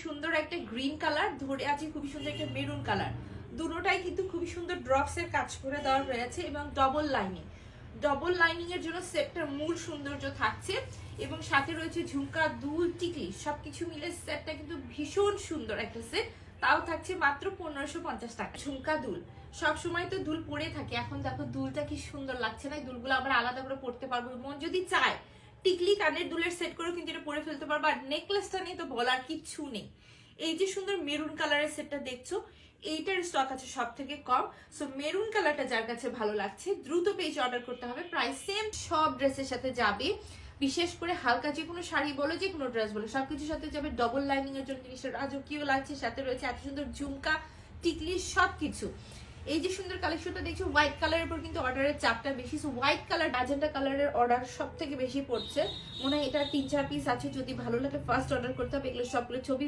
সুন্দর একটা green colour, ধরে আছে খুবই সুন্দর একটা মেরুন কালার। দুটোটাই কিন্তু খুবই সুন্দর ড্রপস এর কাজ করে দেওয়া রয়েছে এবং ডবল লাইনিং এর জন্য সেটটার মূল সৌন্দর্য থাকছে। এবং সাথে রয়েছে ঝুমকা, দুল, টিকলি, সবকিছু মিলে সেটটা কিন্তু ভীষণ সুন্দর একটা সেট। তাও থাকছে মাত্র 1550 টাকা। ঝুমকা, দুল, সব সময় তো দুল পরে থাকে, এখন দেখো দুলটা কি সুন্দর লাগছে না? দুলগুলো আমরা আলাদা করে পড়তে পারবো, মন যদি চায় টিকলি কানের দুলের সেট করেও কিন্তু এটা পরে ফেলতে পারবো। আর নেকলেসটা নিয়ে তো বলার কিচ্ছু নেই। এই যে সুন্দর মেরুন কালারের সেটটা দেখছো, এইটার স্টক আছে সব থেকে কম। সো মেরুন কালারটা যার কাছে ভালো লাগছে দ্রুত পেজ অর্ডার করতে হবে। প্রাইস সেম, সব ড্রেসের সাথে যাবে। বিশেষ করে হালকা যে কোনো শাড়ি বলো, যে কোনো ড্রেস বলো, সবকিছুর সাথে যাবে। ডবল লাইনিং এর জন্য জিনিসটা রাজকীয় লাগছে, সাথে রয়েছে এত সুন্দর ঝুমকা, টিকলি, সবকিছু। এই যে সুন্দর কালেকশনটা দেখছো, হোয়াইট কালারের উপর কিন্তু অর্ডারের চাপটা বেশি। সো হোয়াইট কালার, ম্যাজেন্টা কালারের অর্ডার সব থেকে বেশি পড়ছে। মনে হয় এটা 3-4 পিস আছে, যদি ভালো লাগে ফার্স্ট অর্ডার করতে হবে। এগুলো সবগুলো ছবি